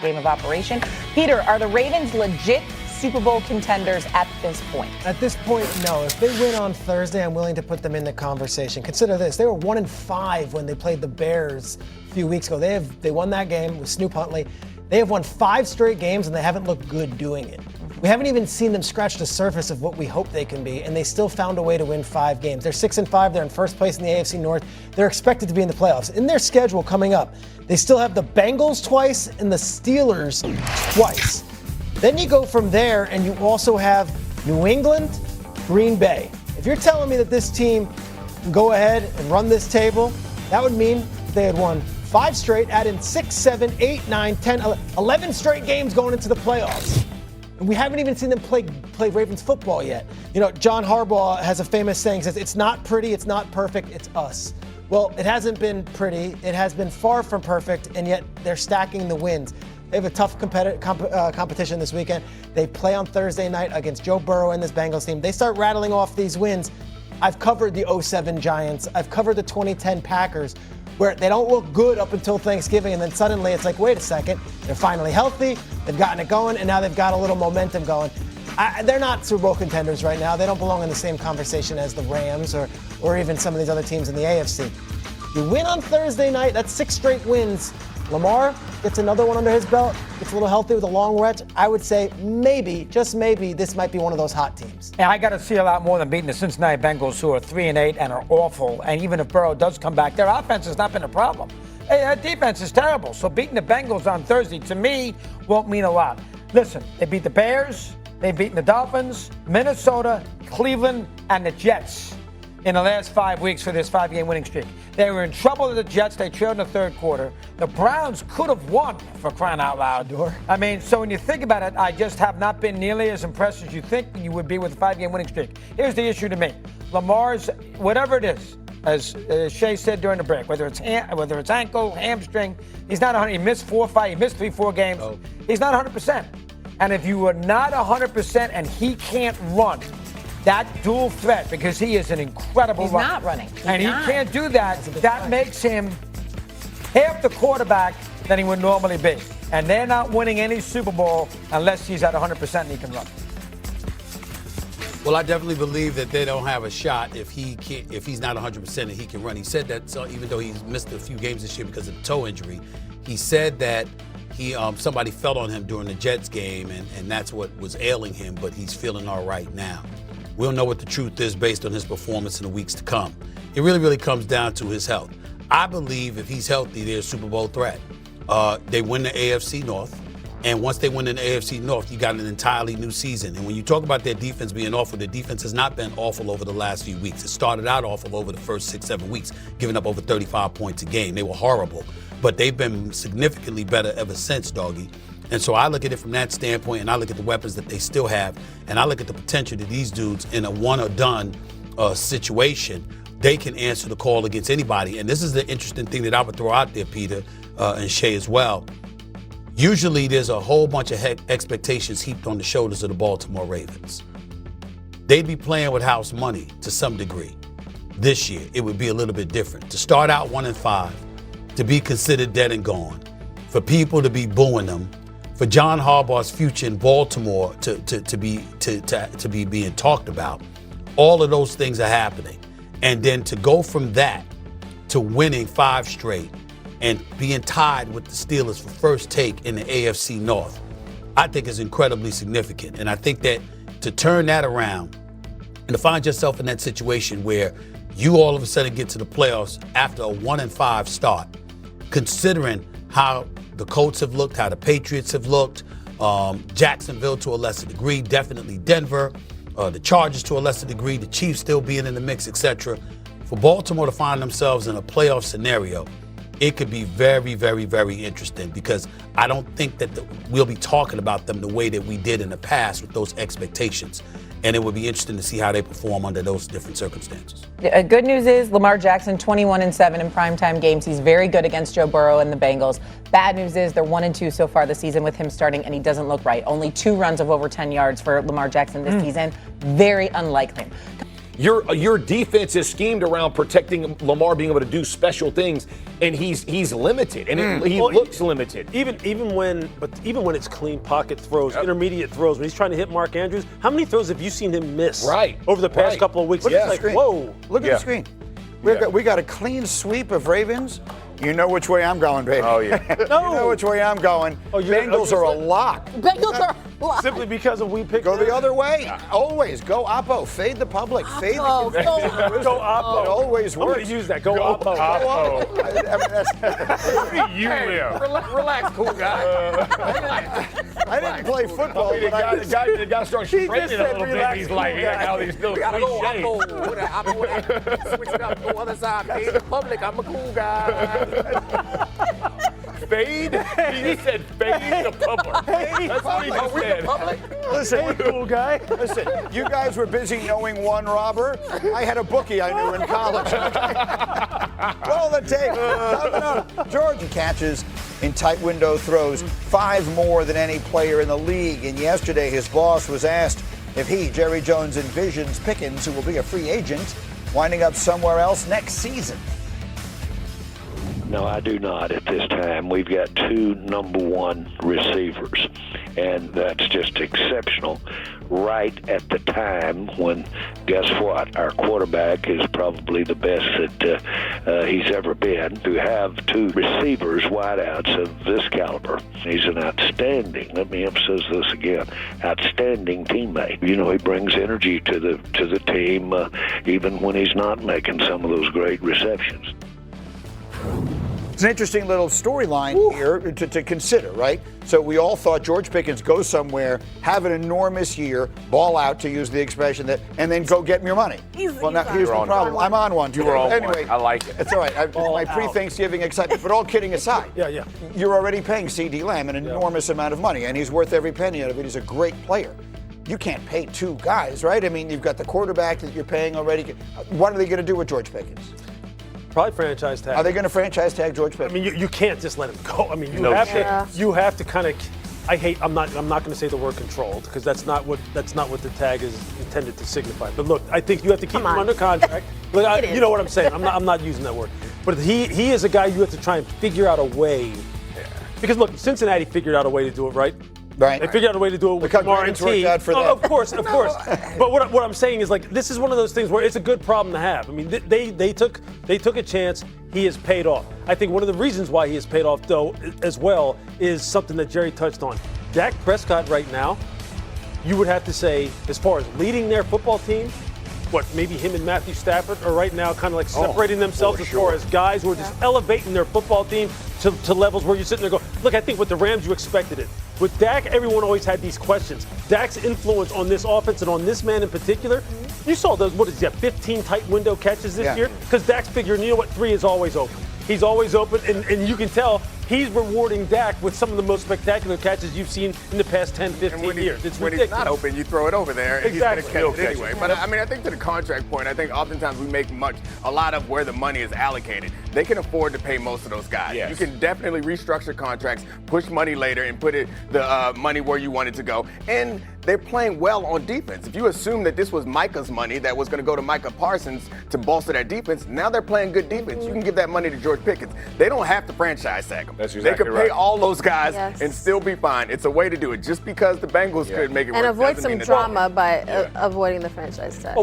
game of operation. Peter, are the Ravens legit Super Bowl contenders at this point? At this point, no. If they win on Thursday, I'm willing to put them in the conversation. Consider this. They were 1-5 when they played the Bears a few weeks ago. They won that game with Snoop Huntley. They have won 5 straight games, and they haven't looked good doing it. We haven't even seen them scratch the surface of what we hope they can be, and they still found a way to win 5 games. They're 6-5. They're in first place in the AFC North. They're expected to be in the playoffs. In their schedule coming up, they still have the Bengals twice and the Steelers twice. Then you go from there, and you also have New England, Green Bay. If you're telling me that this team can go ahead and run this table, that would mean they had won 5 straight, add in 6, 7, 8, 9, 10, 11 straight games going into the playoffs. And we haven't even seen them play Ravens football yet. You know, John Harbaugh has a famous saying, says, it's not pretty, it's not perfect, it's us. Well, it hasn't been pretty. It has been far from perfect, and yet they're stacking the wins. They have a tough competition this weekend. They play on Thursday night against Joe Burrow and this Bengals team. They start rattling off these wins. I've covered the 07 Giants. I've covered the 2010 Packers, where they don't look good up until Thanksgiving, and then suddenly it's like, wait a second, they're finally healthy, they've gotten it going, and now they've got a little momentum going. They're not Super Bowl contenders right now. They don't belong in the same conversation as the Rams or even some of these other teams in the AFC. You win on Thursday night, that's 6 straight wins. Lamar gets another one under his belt, gets a little healthy with a long stretch. I would say maybe, just maybe, this might be one of those hot teams. And I got to see a lot more than beating the Cincinnati Bengals, who are 3-8 and are awful. And even if Burrow does come back, their offense has not been a problem. Hey, their defense is terrible. So beating the Bengals on Thursday, to me, won't mean a lot. Listen, they beat the Bears, they've beaten the Dolphins, Minnesota, Cleveland, and the Jets in the last 5 weeks for this 5-game winning streak. They were in trouble with the Jets. They trailed in the third quarter. The Browns could have won, for crying out loud. I mean, so when you think about it, I just have not been nearly as impressed as you think you would be with a 5-game winning streak. Here's the issue to me. Lamar's, whatever it is, as Shay said during the break, whether it's ankle, hamstring, he's not 100. He missed 4 or 5. He missed 3-4 games. Oh. He's not 100%. And if you are not 100% and he can't run, that dual threat, because he is an incredible runner. He's not running. And he can't do that. That makes him half the quarterback than he would normally be. And they're not winning any Super Bowl unless he's at 100% and he can run. Well, I definitely believe that they don't have a shot if he's not 100% and he can run. He said that, so even though he's missed a few games this year because of the toe injury, he said that somebody fell on him during the Jets game, and that's what was ailing him, but he's feeling all right now. We'll know what the truth is based on his performance in the weeks to come. It really, really comes down to his health. I believe if he's healthy, they're a Super Bowl threat. They win the AFC North, and once they win in the AFC North, you got an entirely new season. And when you talk about their defense being awful, their defense has not been awful over the last few weeks. It started out awful over the first 6-7 weeks, giving up over 35 points a game. They were horrible, but they've been significantly better ever since, doggy. And so I look at it from that standpoint, and I look at the weapons that they still have, and I look at the potential that these dudes in a one-or-done situation, they can answer the call against anybody. And this is the interesting thing that I would throw out there, Peter, and Shay as well. Usually there's a whole bunch of expectations heaped on the shoulders of the Baltimore Ravens. They'd be playing with house money to some degree. This year, it would be a little bit different. To start out 1-5, to be considered dead and gone, for people to be booing them, for John Harbaugh's future in Baltimore to be being talked about. All of those things are happening. And then to go from that to winning 5 straight and being tied with the Steelers for first take in the AFC North, I think is incredibly significant. And I think that to turn that around and to find yourself in that situation where you all of a sudden get to the playoffs after a 1-5 start, considering how the Colts have looked, how the Patriots have looked, Jacksonville to a lesser degree, definitely Denver, the Chargers to a lesser degree, the Chiefs still being in the mix, etc. For Baltimore to find themselves in a playoff scenario, it could be very, very, very interesting, because I don't think that we'll be talking about them the way that we did in the past with those expectations. And it would be interesting to see how they perform under those different circumstances. Good news is Lamar Jackson, 21-7 in primetime games. He's very good against Joe Burrow and the Bengals. Bad news is they're 1-2 so far this season with him starting, and he doesn't look right. Only 2 runs of over 10 yards for Lamar Jackson this season. Very unlikely. your defense is schemed around protecting Lamar being able to do special things, and he's limited, and he looks limited. Even when it's clean pocket throws, intermediate throws, when he's trying to hit Mark Andrews, how many throws have you seen him miss? Over the past couple of weeks. It's like, whoa. Look at the screen. We got a clean sweep of Ravens. You know which way I'm going, baby. Oh, yeah. You know which way I'm going. Bengals are a lock. Bengals are a lock. Simply because of we picked Go the other way. Always. Go Oppo. Fade the public. Fade the Go Oppo. It always I'm going works. to use that. Go Oppo. Relax, cool guy. I didn't play football. The guy starts straightening a little bit. He's like, now he's still gotta go Oppo. Switch it up. Go other side. Fade the public. I'm a cool guy. Fade? He said fade the public. That's what he just said. Listen, Cool guy. listen. You guys were busy knowing one robber. I had a bookie I knew in college. Roll the tape. Coming up. Jordan catches in tight window throws, 5 more than any player in the league. And yesterday, his boss was asked if he, Jerry Jones, envisions Pickens, who will be a free agent, winding up somewhere else next season. No, I do not at this time. We've got 2 number 1 receivers, and that's just exceptional right at the time when, guess what, our quarterback is probably the best that he's ever been. To have 2 receivers, wideouts of this caliber, he's an outstanding, let me emphasize this again, outstanding teammate. You know, he brings energy to the team even when he's not making some of those great receptions. It's an interesting little storyline here to consider, right? So we all thought George Pickens goes somewhere, have an enormous year, ball out, to use the expression, and then go get your money. Well, now here's the problem. I'm on one. You were on anyway, one. I like it. It's all right. My pre-Thanksgiving excitement. But all kidding aside, you're already paying C.D. Lamb an enormous amount of money, and he's worth every penny out of it. He's a great player. You can't pay 2 guys, right? I mean, you've got the quarterback that you're paying already. What are they going to do with George Pickens? Probably franchise tag. Are they going to franchise tag George Pickens? I mean, you can't just let him go. I mean, you have to kind of. I'm not going to say the word controlled, because that's not what the tag is intended to signify. But look, I think you have to keep him under contract. But you know what I'm saying. I'm not using that word. But he is a guy you have to try and figure out a way. Because look, Cincinnati figured out a way to do it, right? Right. They figured out a way to do it with Lamar and worked out for them. Of course. But what I'm saying is, like, this is one of those things where it's a good problem to have. I mean, they took a chance. He has paid off. I think one of the reasons why he has paid off, though, as well, is something that Jerry touched on. Dak Prescott right now, you would have to say, as far as leading their football team, maybe him and Matthew Stafford are right now kind of like separating themselves as far as guys who are just elevating their football team to levels where you're sitting there going, look, I think with the Rams you expected it. With Dak, everyone always had these questions. Dak's influence on this offense and on this man in particular, you saw those, 15 tight window catches this year? Because Dak's figuring, you know what, 3 is always open. He's always open, and you can tell he's rewarding Dak with some of the most spectacular catches you've seen in the past 10, 15 years. It's when ridiculous. he's not open, you throw it over there, and Exactly. he's going to catch it anyway. But I mean, I think to the contract point, I think oftentimes we make a lot of where the money is allocated. They can afford to pay most of those guys. Yes. You can definitely restructure contracts, push money later, and put the money where you want it to go. And they're playing well on defense. If you assume that this was Micah's money that was going to go to Micah Parsons to bolster that defense, now they're playing good defense. You can give that money to George Pickens. They don't have to franchise tag him. That's exactly they can pay right. all those guys and still be fine. It's a way to do it. Just because the Bengals could make it work and avoid doesn't some mean that- drama by avoiding the franchise tag.